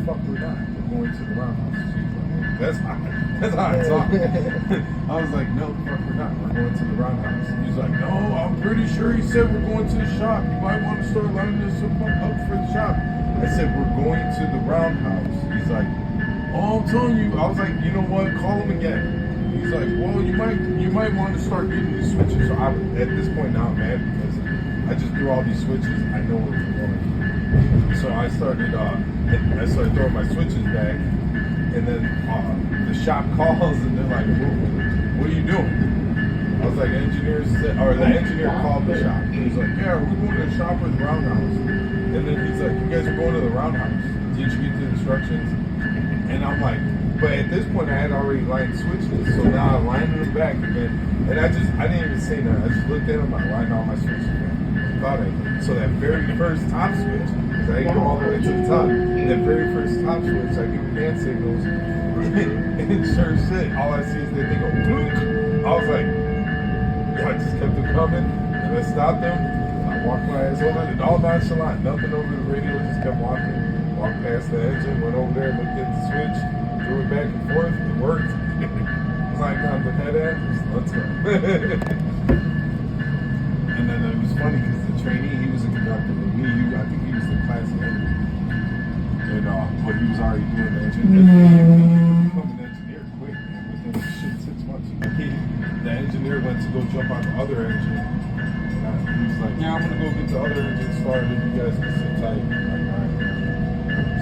fuck we're not. We're going to the roundhouse. She's like, that's how I talk. I was like, no, fuck we're not. We're going to the roundhouse. He's like, no, I'm pretty sure he said we're going to the shop. You might want to start lining this up for the shop. I said, we're going to the roundhouse. He's like, oh, I'm telling you. I was like, you know what? Call him again. He's like, well, you might want to start getting these switches. So at this point now I'm mad because I just threw all these switches. I know where we're going. So I started throwing my switches back, and then the shop calls and they're like, what are you doing? I was like, the engineer called the shop. He was like, yeah, we're going to the shop or the roundhouse. And then he's like, you guys are going to the roundhouse. Did you get the instructions? And I'm like, but at this point I had already lined switches, so now I'm lining them back again. And I didn't even say that. I just looked at them, I lined all my switches back. So that very first top switch, because I didn't go all the way to the top, that very first top switch, I give them hand signals, and sure as shit, all I see is that they go, bloop. I was like, I just kept them coming, and I stopped them, and I walked my ass over, and all nonchalant, nothing over the radio, just kept walking, walked past the engine, went over there, looked at the switch, threw it back and forth, it worked. Climbed on the head end, let's go. And then it was funny because the trainee, he was a conductor with me. I think he was the class head. And but he was already doing the engine. He became an engineer quick, within 6 months. The engineer went to go jump on the other engine. And he was like, yeah, I'm gonna go get the other engine started. You guys can sit tight. I'm like, all right.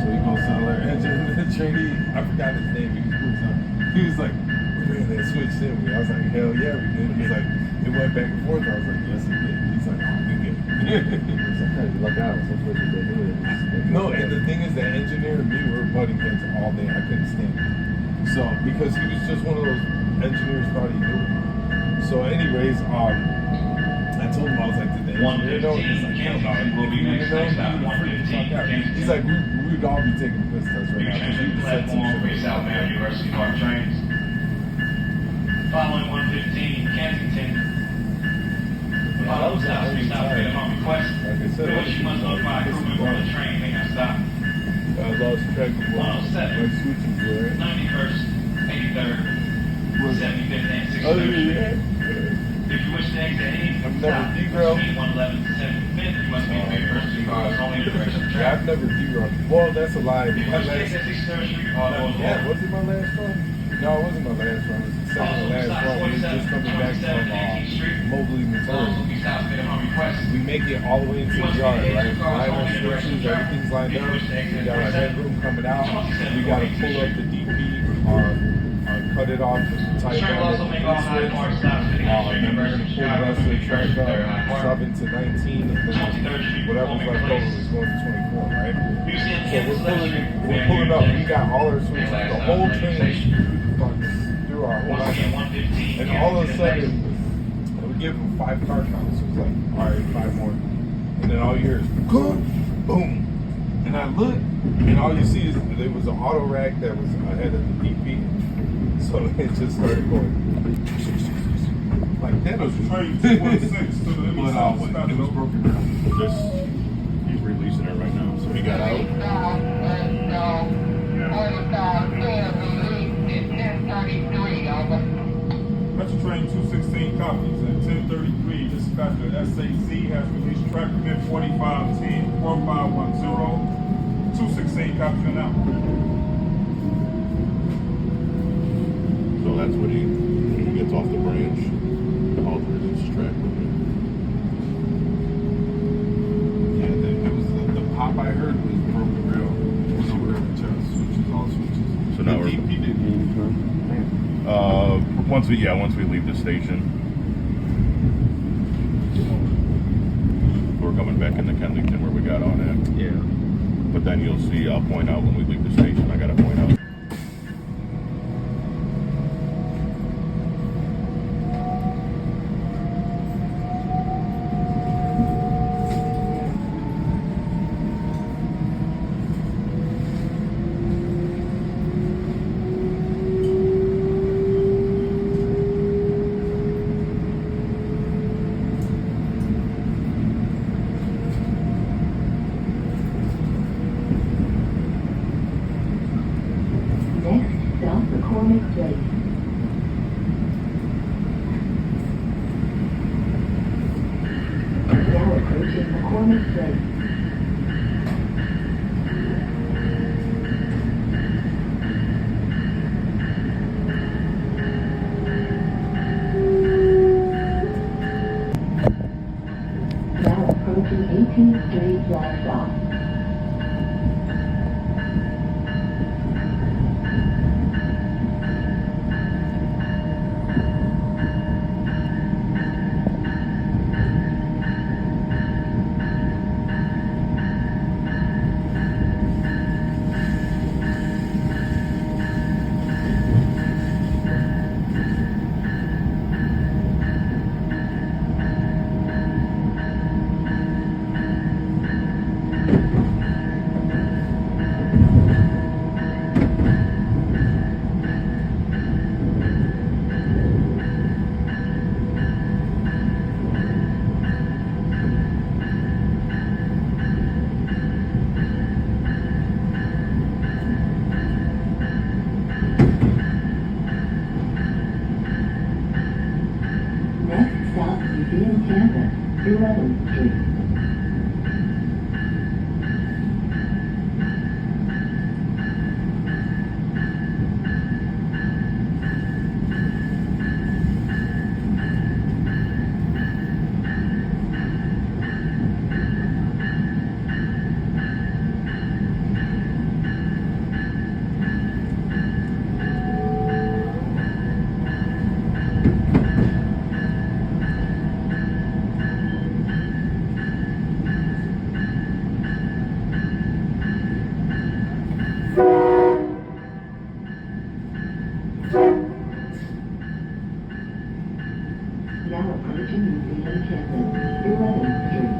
So he goes to the other engine. The trainee, I forgot his name. He was like, they switched in me. I was like, hell yeah, we did. He's like, it went back and forth. I was like, yes, it did. He's like, oh, we did. Sometimes you luck out. Sometimes you don't do it. No, and the thing is, the engineer and me were butting heads all day. I couldn't stand it. So, because he was just one of those engineers thought he knew it. So, anyways, I told him, I was like, did the engineer know? He's like, hell no, if you didn't know, you would have freaked the fuck out. He's like, we would all be taking the piss test right now. Because you just said some shit. Southbound University Park trains. Following 115 Kensington. Follow South Street, Southfield upon request. Like I said, You must notify crewmen on the train may not stop. I lost track of what my switches were. 91st, 83rd, 75th, and 63rd. If you wish to exit any stop between 111 to 75th, you must be aware first two cars only in the direction of Yeah, I've traffic. never derailed. Well, that's a lie. If you My wish to last, exit 63rd Street, auto yeah, was it my last one? No, it wasn't my last one. It was the second to last one. We were just coming back from Mobley, Missouri. We make it all the way into the yard, right? Line our switches, everything's lined up. We got our headroom coming out. We got to pull up the DP, cut it off, tie it down to the switch. Then we're going to pull the rest of the track up, sub into 19, and then whatever's left over is going to 24, right? So we're pulling up. We got all our switches, the whole train through our whole line. And all of a sudden, we give them 5 car counts. So it's like, all right, 5 more. And then all you hear is boom. And I look, and all you see is there was an auto rack that was ahead of the DP. So it just started going like that. Was train 216 to the but it was broken down. He's releasing it right now, so he got out. Metro train 216 copies at 10:33. Dispatcher SAC has released track commit 4510 4510. 216 copies are now. So that's when he gets off the branch. All the release track. Yeah, it was the pop I heard was broken rail. It was over there with switches, all switches. So now the we're- DP didn't. Once we leave the station, we're coming back into Kensington where we got on at. Yeah. But then you'll see, I'll point out when we leave the station. I gotta point out. McCormick Place. Now approaching McCormick Place. Now approaching 18th Street Flagstaff. Next stop, Museum Campus, 11th Street. Now approaching Museum Campus, 11th Street.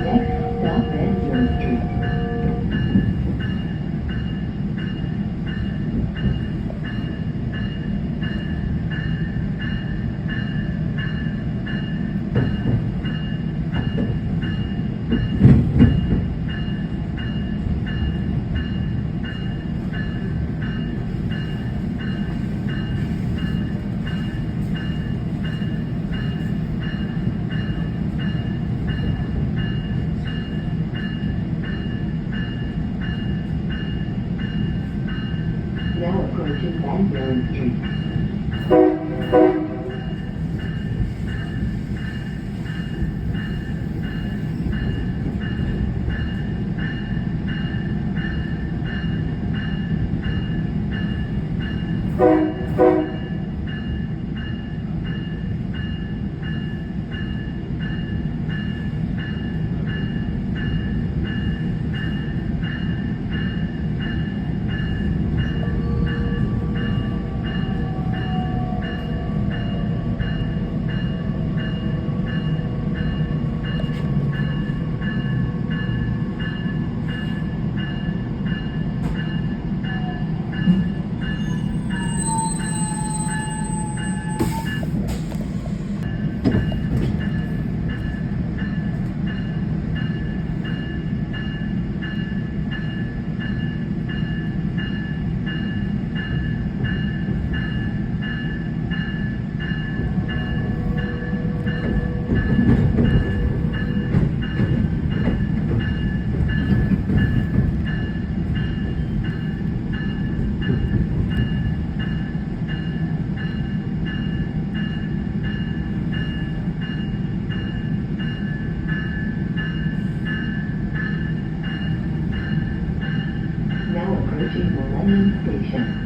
Next stop, Edgewood Street. Now approaching Backyard Street. station.